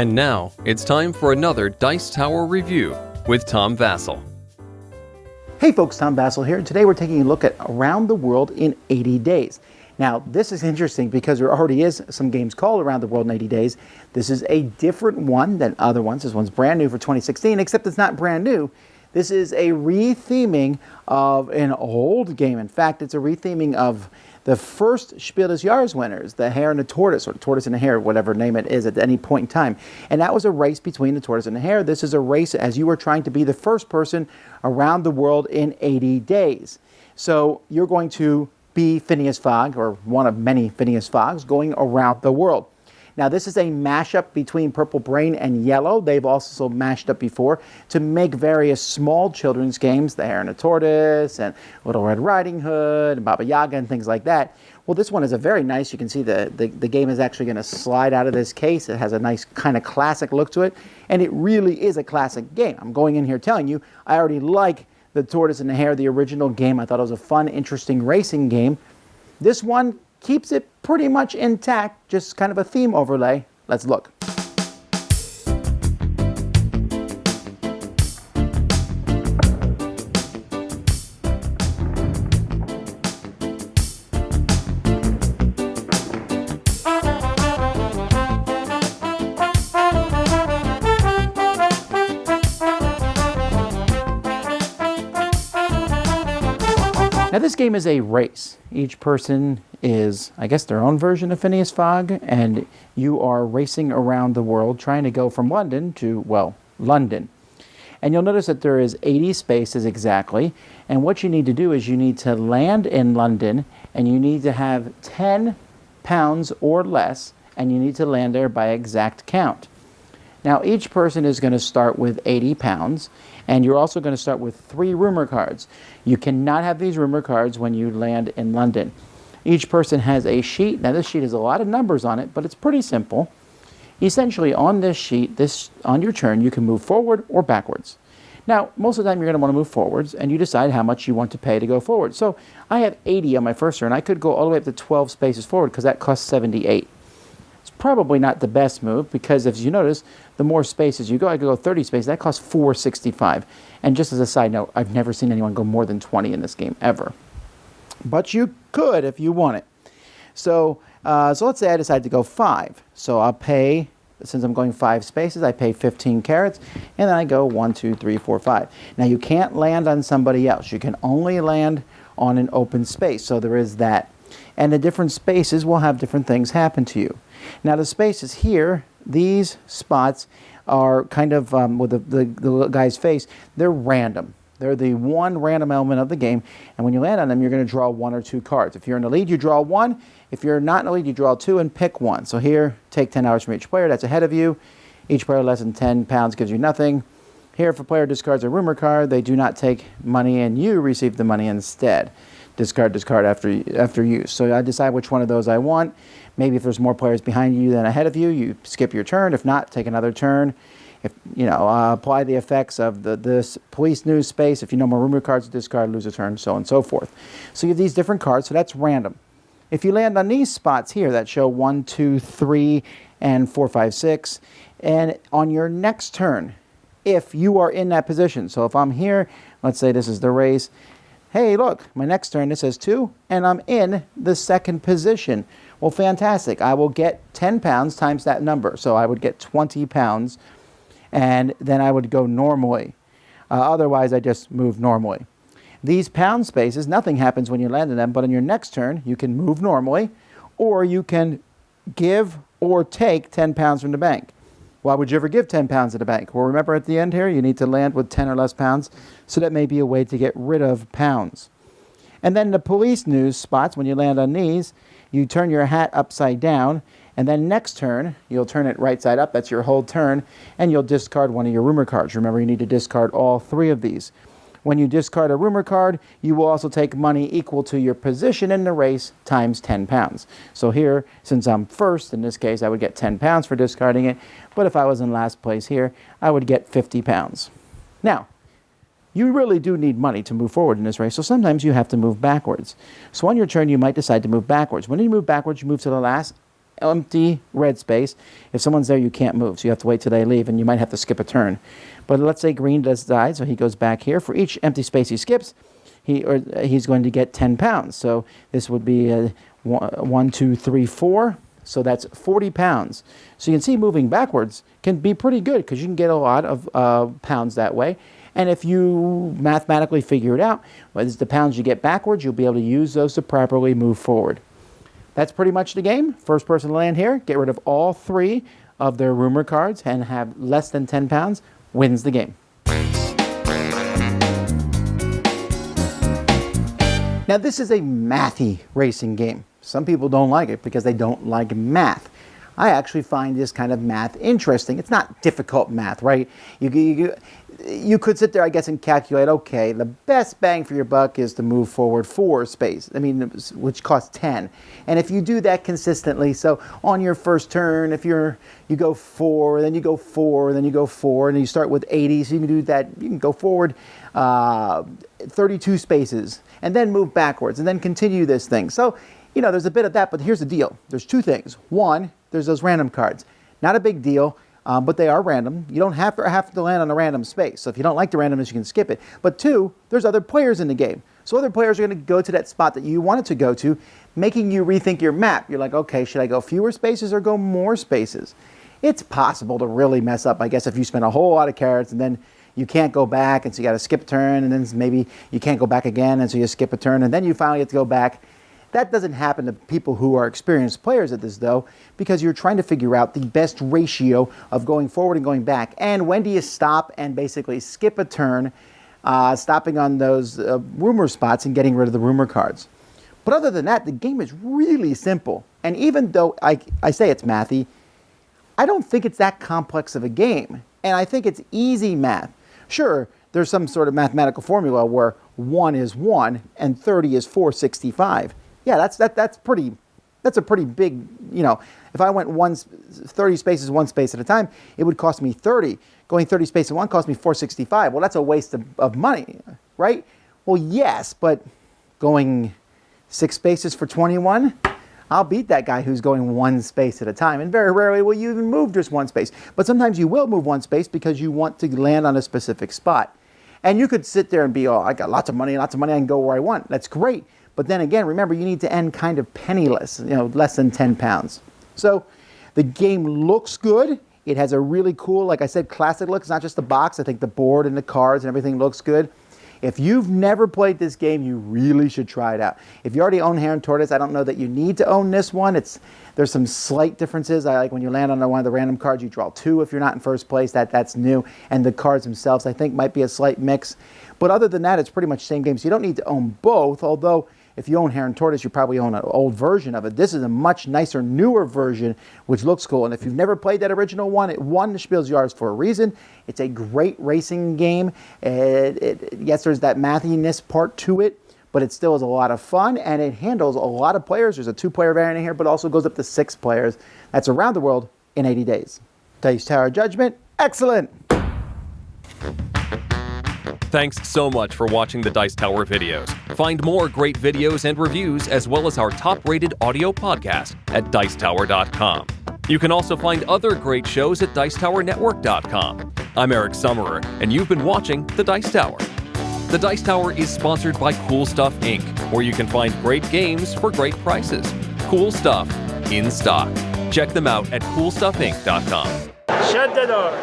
And now, it's time for another Dice Tower review with Tom Vasel. Hey folks, Tom Vasel here. Today we're taking a look at Around the World in 80 Days. Now, this is interesting because there already is some games called Around the World in 80 Days. This is a different one than other ones. This one's brand new for 2016, except it's not brand new. This is a retheming of an old game. In fact, it's a retheming of the first Spiel des Jahres winners, the Hare and the Tortoise, or the Tortoise and the Hare, whatever name it is at any point in time. And that was a race between the Tortoise and the Hare. This is a race as you were trying to be the first person around the world in 80 days. So you're going to be Phineas Fogg, or one of many Phineas Foggs, going around the world. Now, this is a mashup between Purple Brain and IELLO. They've also mashed up before to make various small children's games, the Hare and the Tortoise, and Little Red Riding Hood, and Baba Yaga, and things like that. Well, this one is a very nice, you can see the game is actually going to slide out of this case. It has a nice kind of classic look to it, and it really is a classic game. I'm going in here telling you, I already like the Tortoise and the Hare, the original game. I thought it was a fun, interesting racing game. This one keeps it pretty much intact, just kind of a theme overlay. Let's look. Now this game is a race. Each person is, I guess, their own version of Phineas Fogg, and you are racing around the world trying to go from London to, well, London. And you'll notice that there is 80 spaces exactly, and what you need to do is you need to land in London, and you need to have 10 pounds or less, and you need to land there by exact count. Now each person is going to start with 80 pounds, and you're also going to start with 3 rumor cards. You cannot have these rumor cards when you land in London. Each person has a sheet. Now this sheet has a lot of numbers on it, but it's pretty simple. Essentially on this sheet, on your turn, you can move forward or backwards. Now, most of the time you're going to want to move forwards, and you decide how much you want to pay to go forward. So I have 80 on my first turn. I could go all the way up to 12 spaces forward because that costs 78. It's probably not the best move because, as you notice, the more spaces you go, I could go 30 spaces, that costs $4.65. And just as a side note, I've never seen anyone go more than 20 in this game, ever. But you could if you want it. So let's say I decide to go 5. So I'll pay, since I'm going 5 spaces, I pay 15 carats, and then I go 1, 2, 3, 4, 5. Now you can't land on somebody else. You can only land on an open space, so there is that. And the different spaces will have different things happen to you. Now the spaces here, these spots are kind of, with the guy's face, they're random. They're the one random element of the game, and when you land on them, you're going to draw 1 or 2 cards. If you're in the lead, you draw 1. If you're not in the lead, you draw 2 and pick 1. So here, take 10 hours from each player. That's ahead of you. Each player less than 10 pounds gives you nothing. Here, if a player discards a rumor card, they do not take money, and you receive the money instead. Discard after use. So I decide which one of those I want. Maybe if there's more players behind you than ahead of you, you skip your turn. If not, take another turn. If apply the effects of this police news space. If you know more rumor cards to discard, lose a turn, so on and so forth. So you have these different cards, so that's random. If you land on these spots here that show 1, 2, 3, and 4, 5, 6, and on your next turn, if you are in that position, so if I'm here, let's say this is the race, hey, look, my next turn, this says 2, and I'm in the second position. Well, fantastic. I will get 10 pounds times that number. So I would get 20 pounds, and then I would go normally. Otherwise, I just move normally. These pound spaces, nothing happens when you land in them, but on your next turn, you can move normally, or you can give or take 10 pounds from the bank. Why would you ever give 10 pounds to the bank? Well, remember at the end here, you need to land with 10 or less pounds, so that may be a way to get rid of pounds. And then the police news spots, when you land on these, you turn your hat upside down, and then next turn, you'll turn it right side up, that's your whole turn, and you'll discard one of your rumor cards. Remember, you need to discard all 3 of these. When you discard a rumor card, you will also take money equal to your position in the race times 10 pounds. So here, since I'm first, in this case, I would get 10 pounds for discarding it. But if I was in last place here, I would get 50 pounds. Now, you really do need money to move forward in this race, so sometimes you have to move backwards. So on your turn, you might decide to move backwards. When you move backwards, you move to the last empty red space. If someone's there, you can't move, so you have to wait till they leave, and you might have to skip a turn. But let's say green decides, so he goes back here. For each empty space he skips, he's going to get 10 pounds. So this would be 1, 2, 3, 4. So that's 40 pounds. So you can see moving backwards can be pretty good because you can get a lot of pounds that way. And if you mathematically figure it out, whether it's the pounds you get backwards, you'll be able to use those to properly move forward. That's pretty much the game. First person to land here, get rid of all 3 of their rumor cards and have less than 10 pounds, wins the game. Now this is a mathy racing game. Some people don't like it because they don't like math. I actually find this kind of math interesting. It's not difficult math, right? You could sit there, I guess, and calculate, okay, the best bang for your buck is to move forward 4 space, which costs 10. And if you do that consistently, so on your first turn, if you go 4, then you go 4, then you go 4, and you start with 80, so you can do that, you can go forward 32 spaces, and then move backwards, and then continue this thing. So, there's a bit of that, but here's the deal. There's 2 things. One, there's those random cards. Not a big deal, but they are random. You don't have to land on a random space. So if you don't like the randomness, you can skip it. But 2, there's other players in the game. So other players are going to go to that spot that you wanted to go to, making you rethink your map. You're like, okay, should I go fewer spaces or go more spaces? It's possible to really mess up, I guess, if you spend a whole lot of carrots and then you can't go back, and so you got to skip a turn, and then maybe you can't go back again, and so you skip a turn, and then you finally get to go back. That doesn't happen to people who are experienced players at this, though, because you're trying to figure out the best ratio of going forward and going back. And when do you stop and basically skip a turn, stopping on those rumor spots and getting rid of the rumor cards. But other than that, the game is really simple. And even though I say it's mathy, I don't think it's that complex of a game. And I think it's easy math. Sure, there's some sort of mathematical formula where 1 is 1 and 30 is 465. Yeah, that's a pretty big, if I went 30 spaces, 1 space at a time, it would cost me 30. Going 30 spaces at one cost me 465. Well, that's a waste of money, right? Well, yes, but going 6 spaces for 21, I'll beat that guy who's going 1 space at a time. And very rarely will you even move just 1 space. But sometimes you will move 1 space because you want to land on a specific spot. And you could sit there and be, I got lots of money, I can go where I want. That's great. But then again, remember, you need to end kind of penniless, less than 10 pounds. So the game looks good. It has a really cool, like I said, classic look. It's not just the box. I think the board and the cards and everything looks good. If you've never played this game, you really should try it out. If you already own Hare and Tortoise, I don't know that you need to own this one. There's some slight differences. I like when you land on one of the random cards, you draw 2 if you're not in first place. That's new. And the cards themselves, I think, might be a slight mix. But other than that, it's pretty much the same game. So you don't need to own both, although if you own Hare and Tortoise, you probably own an old version of it. This is a much nicer, newer version, which looks cool. And if you've never played that original one, it won the Spiel des Jahres for a reason. It's a great racing game. Yes, there's that mathiness part to it, but it still is a lot of fun, and it handles a lot of players. There's a 2-player variant in here, but also goes up to 6 players. That's around the world in 80 days. Dice Tower Judgment, excellent! Thanks so much for watching the Dice Tower videos. Find more great videos and reviews, as well as our top-rated audio podcast at Dicetower.com. You can also find other great shows at DicetowerNetwork.com. I'm Eric Summerer, and you've been watching The Dice Tower. The Dice Tower is sponsored by Cool Stuff Inc., where you can find great games for great prices. Cool stuff in stock. Check them out at CoolStuffInc.com. Shut the door.